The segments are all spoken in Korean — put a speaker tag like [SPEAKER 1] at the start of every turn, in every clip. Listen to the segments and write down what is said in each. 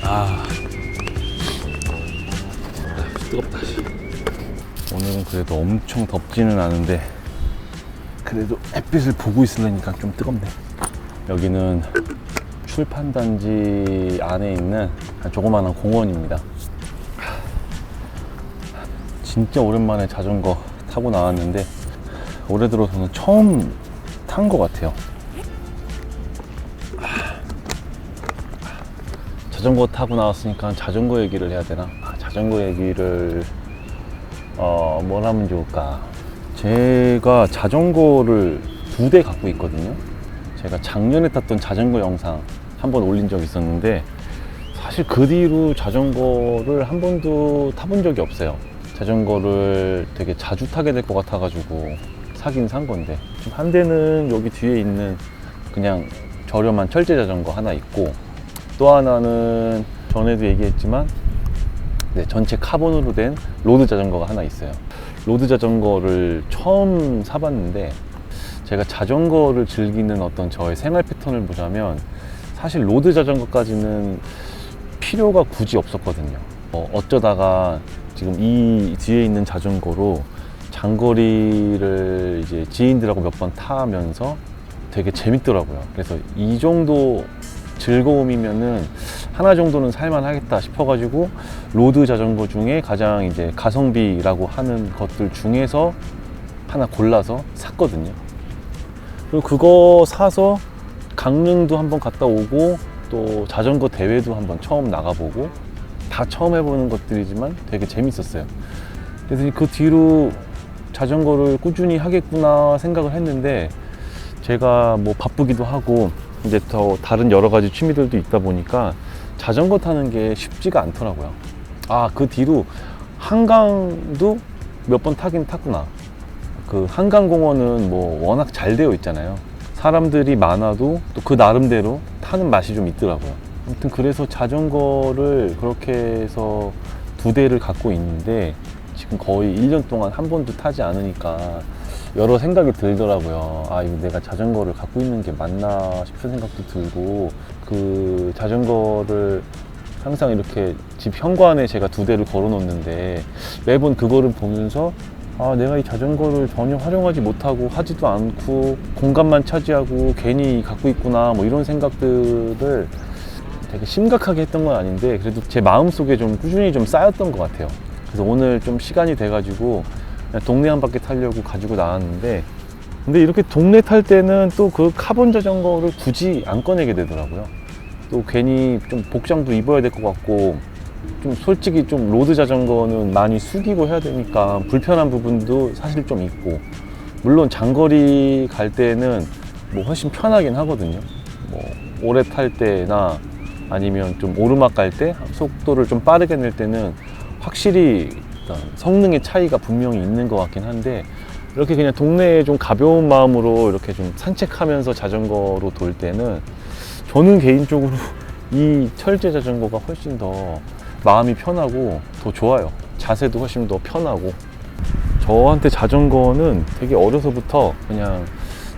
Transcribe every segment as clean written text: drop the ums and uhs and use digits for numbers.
[SPEAKER 1] 뜨겁다. 오늘은 그래도 엄청 덥지는 않은데 그래도 햇빛을 보고 있으려니까 좀 뜨겁네. 여기는 출판단지 안에 있는 조그마한 공원입니다. 진짜 오랜만에 자전거 타고 나왔는데 올해 들어서는 처음 탄 것 같아요. 자전거 타고 나왔으니까 자전거 얘기를 해야 되나? 자전거 얘기를 뭘 하면 좋을까? 제가 자전거를 2대 갖고 있거든요. 제가 작년에 탔던 자전거 영상 한번 올린 적이 있었는데 사실 그 뒤로 자전거를 한 번도 타본 적이 없어요. 자전거를 되게 자주 타게 될 것 같아가지고 사긴 산 건데, 지금 한 대는 여기 뒤에 있는 그냥 저렴한 철제 자전거 하나 있고, 또 하나는 전에도 얘기했지만 전체 카본으로 된 로드 자전거가 하나 있어요. 로드 자전거를 처음 사봤는데, 제가 자전거를 즐기는 어떤 저의 생활 패턴을 보자면 사실 로드 자전거까지는 필요가 굳이 없었거든요. 어쩌다가 지금 이 뒤에 있는 자전거로 장거리를 이제 지인들하고 몇 번 타면서 되게 재밌더라고요. 그래서 이 정도 즐거움이면은 하나 정도는 살만 하겠다 싶어가지고 로드 자전거 중에 가장 이제 가성비라고 하는 것들 중에서 하나 골라서 샀거든요. 그리고 그거 사서 강릉도 한번 갔다 오고 또 자전거 대회도 한번 처음 나가보고, 다 처음 해보는 것들이지만 되게 재밌었어요. 그래서 그 뒤로 자전거를 꾸준히 하겠구나 생각을 했는데, 제가 뭐 바쁘기도 하고 이제 더 다른 여러 가지 취미들도 있다 보니까 자전거 타는 게 쉽지가 않더라고요. 그 뒤로 한강도 몇 번 타긴 탔구나. 그 한강공원은 뭐 워낙 잘 되어 있잖아요. 사람들이 많아도 또 그 나름대로 타는 맛이 좀 있더라고요. 아무튼 그래서 자전거를 그렇게 해서 2대를 갖고 있는데 지금 거의 1년 동안 한 번도 타지 않으니까 여러 생각이 들더라고요. 이거 내가 자전거를 갖고 있는 게 맞나 싶은 생각도 들고, 그 자전거를 항상 이렇게 집 현관에 제가 2대를 걸어 놓는데 매번 그거를 보면서 내가 이 자전거를 전혀 활용하지 못하고 하지도 않고 공간만 차지하고 괜히 갖고 있구나, 뭐 이런 생각들을 되게 심각하게 했던 건 아닌데 그래도 제 마음속에 좀 꾸준히 좀 쌓였던 것 같아요. 그래서 오늘 좀 시간이 돼가지고 그냥 동네 한 바퀴 타려고 가지고 나왔는데, 근데 이렇게 동네 탈 때는 또 그 카본 자전거를 굳이 안 꺼내게 되더라고요. 또 괜히 좀 복장도 입어야 될 것 같고, 좀 솔직히 좀 로드 자전거는 많이 숙이고 해야 되니까 불편한 부분도 사실 좀 있고, 물론 장거리 갈 때는 뭐 훨씬 편하긴 하거든요. 뭐 오래 탈 때나 아니면 좀 오르막 갈 때 속도를 좀 빠르게 낼 때는 확실히 성능의 차이가 분명히 있는 것 같긴 한데, 이렇게 그냥 동네에 좀 가벼운 마음으로 이렇게 좀 산책하면서 자전거로 돌 때는 저는 개인적으로 이 철제 자전거가 훨씬 더 마음이 편하고 더 좋아요. 자세도 훨씬 더 편하고. 저한테 자전거는 되게 어려서부터 그냥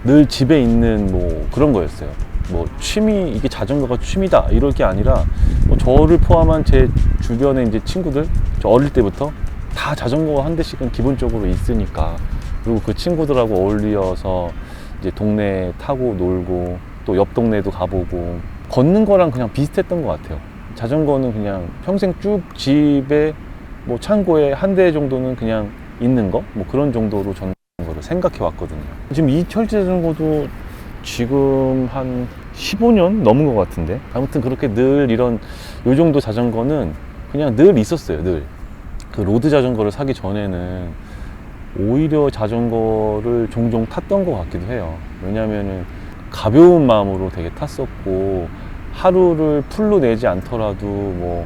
[SPEAKER 1] 늘 집에 있는 뭐 그런 거였어요. 뭐 취미, 이게 자전거가 취미다 이럴 게 아니라 뭐 저를 포함한 제 주변의 이제 친구들, 저 어릴 때부터 다 자전거 한 대씩은 기본적으로 있으니까, 그리고 그 친구들하고 어울려서 이제 동네 타고 놀고 또 옆 동네도 가보고, 걷는 거랑 그냥 비슷했던 것 같아요. 자전거는 그냥 평생 쭉 집에 뭐 창고에 한 대 정도는 그냥 있는 거, 뭐 그런 정도로 저는 거를 생각해 왔거든요. 지금 이 철제 자전거도 지금 한 15년 넘은 것 같은데, 아무튼 그렇게 늘 이런 요 정도 자전거는 그냥 늘 있었어요. 늘 그 로드 자전거를 사기 전에는 오히려 자전거를 종종 탔던 것 같기도 해요. 왜냐면은 가벼운 마음으로 되게 탔었고, 하루를 풀로 내지 않더라도 뭐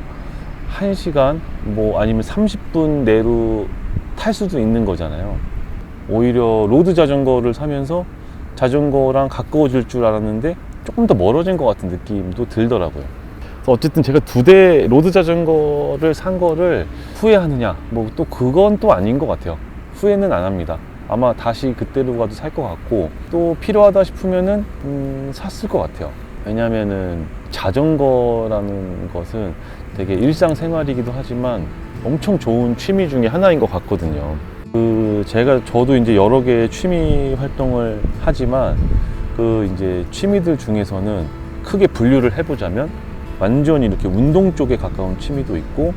[SPEAKER 1] 1시간 뭐 아니면 30분 내로 탈 수도 있는 거잖아요. 오히려 로드 자전거를 사면서 자전거랑 가까워질 줄 알았는데 조금 더 멀어진 것 같은 느낌도 들더라고요. 그래서 어쨌든 제가 2대 로드 자전거를 산 거를 후회하느냐, 뭐 또 그건 또 아닌 것 같아요. 후회는 안 합니다. 아마 다시 그때로 가도 살 것 같고, 또 필요하다 싶으면은 샀을 것 같아요. 왜냐면은 자전거라는 것은 되게 일상생활이기도 하지만 엄청 좋은 취미 중에 하나인 것 같거든요. 저도 이제 여러 개의 취미 활동을 하지만 이제 취미들 중에서는 크게 분류를 해보자면 완전히 이렇게 운동 쪽에 가까운 취미도 있고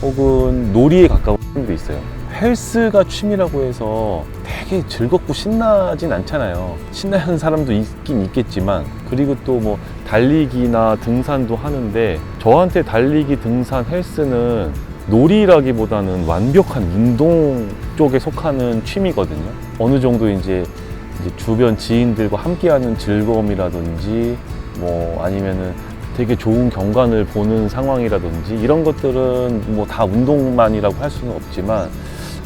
[SPEAKER 1] 혹은 놀이에 가까운 취미도 있어요. 헬스가 취미라고 해서 되게 즐겁고 신나진 않잖아요. 신나는 사람도 있긴 있겠지만, 그리고 또 뭐 달리기나 등산도 하는데 저한테 달리기, 등산, 헬스는 놀이라기보다는 완벽한 운동 쪽에 속하는 취미거든요. 어느 정도 이제 주변 지인들과 함께하는 즐거움이라든지 뭐 아니면은 되게 좋은 경관을 보는 상황이라든지 이런 것들은 뭐 다 운동만이라고 할 수는 없지만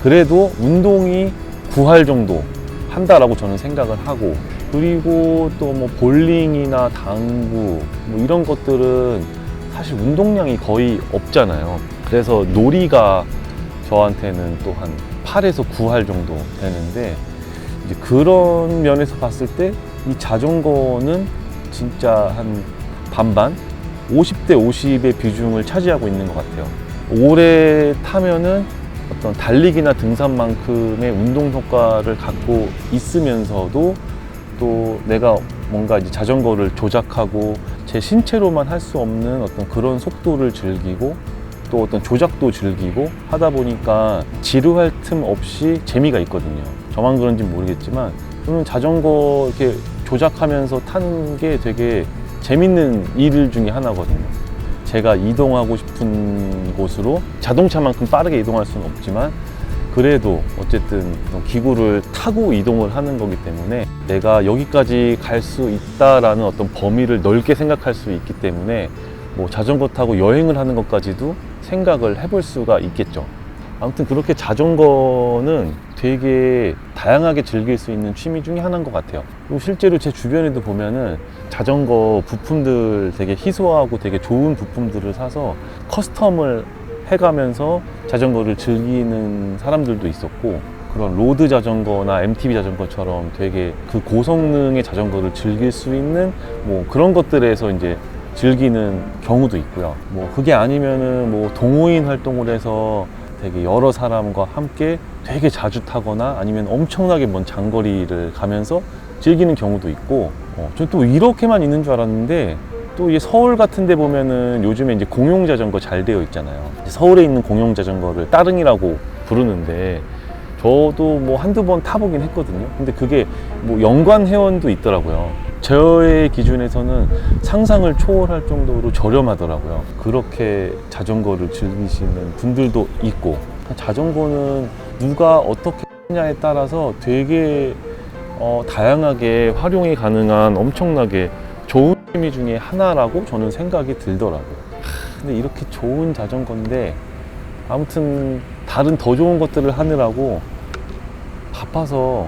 [SPEAKER 1] 그래도 운동이 9할 정도 한다라고 저는 생각을 하고, 그리고 또 뭐 볼링이나 당구 뭐 이런 것들은 사실 운동량이 거의 없잖아요. 그래서 놀이가 저한테는 또 한 8에서 9할 정도 되는데, 이제 그런 면에서 봤을 때 이 자전거는 진짜 한 반반? 50대 50의 비중을 차지하고 있는 것 같아요. 오래 타면은 어떤 달리기나 등산만큼의 운동 효과를 갖고 있으면서도 또 내가 뭔가 이제 자전거를 조작하고 제 신체로만 할 수 없는 어떤 그런 속도를 즐기고 또 어떤 조작도 즐기고 하다 보니까 지루할 틈 없이 재미가 있거든요. 저만 그런지 모르겠지만 저는 자전거 이렇게 조작하면서 타는 게 되게 재밌는 일 중에 하나거든요. 제가 이동하고 싶은 곳으로 자동차만큼 빠르게 이동할 수는 없지만 그래도 어쨌든 기구를 타고 이동을 하는 거기 때문에 내가 여기까지 갈 수 있다라는 어떤 범위를 넓게 생각할 수 있기 때문에 뭐 자전거 타고 여행을 하는 것까지도 생각을 해볼 수가 있겠죠. 아무튼 그렇게 자전거는 되게 다양하게 즐길 수 있는 취미 중에 하나인 것 같아요. 그리고 실제로 제 주변에도 보면은 자전거 부품들 되게 희소하고 되게 좋은 부품들을 사서 커스텀을 해가면서 자전거를 즐기는 사람들도 있었고, 그런 로드 자전거나 MTB 자전거처럼 되게 그 고성능의 자전거를 즐길 수 있는 뭐 그런 것들에서 이제 즐기는 경우도 있고요. 뭐 그게 아니면은 뭐 동호인 활동을 해서 되게 여러 사람과 함께 되게 자주 타거나 아니면 엄청나게 먼 장거리를 가면서 즐기는 경우도 있고, 저 또 이렇게만 있는 줄 알았는데 또 이제 서울 같은 데 보면은 요즘에 이제 공용 자전거 잘 되어 있잖아요. 서울에 있는 공용 자전거를 따릉이라고 부르는데 저도 뭐 한두 번 타보긴 했거든요. 근데 그게 뭐 연관 회원도 있더라고요. 저의 기준에서는 상상을 초월할 정도로 저렴하더라고요. 그렇게 자전거를 즐기시는 분들도 있고, 자전거는 누가 어떻게 하냐에 따라서 되게 다양하게 활용이 가능한 엄청나게 좋은 취미 중에 하나라고 저는 생각이 들더라고요. 근데 이렇게 좋은 자전거인데 아무튼 다른 더 좋은 것들을 하느라고 바빠서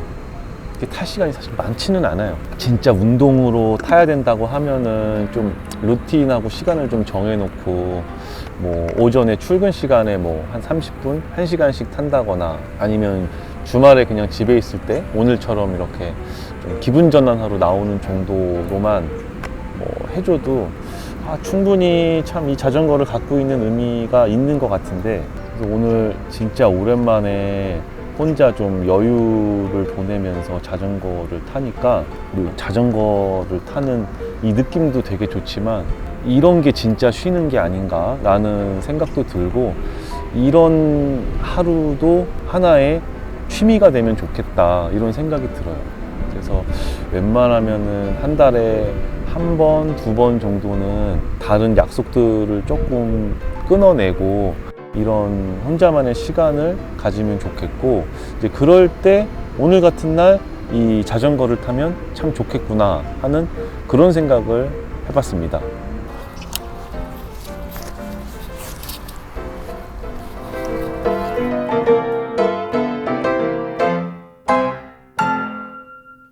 [SPEAKER 1] 탈 시간이 사실 많지는 않아요. 진짜 운동으로 타야 된다고 하면은 좀 루틴하고 시간을 좀 정해놓고 뭐 오전에 출근 시간에 뭐 한 30분, 1시간씩 탄다거나 아니면 주말에 그냥 집에 있을 때 오늘처럼 이렇게 좀 기분 전환하러 나오는 정도로만 뭐 해줘도 충분히 참 이 자전거를 갖고 있는 의미가 있는 것 같은데, 그래서 오늘 진짜 오랜만에 혼자 좀 여유를 보내면서 자전거를 타니까, 그리고 자전거를 타는 이 느낌도 되게 좋지만 이런 게 진짜 쉬는 게 아닌가 라는 생각도 들고, 이런 하루도 하나의 취미가 되면 좋겠다 이런 생각이 들어요. 그래서 웬만하면은 한 달에 한 번, 두 번 정도는 다른 약속들을 조금 끊어내고 이런 혼자만의 시간을 가지면 좋겠고, 이제 그럴 때 오늘 같은 날 이 자전거를 타면 참 좋겠구나 하는 그런 생각을 해봤습니다.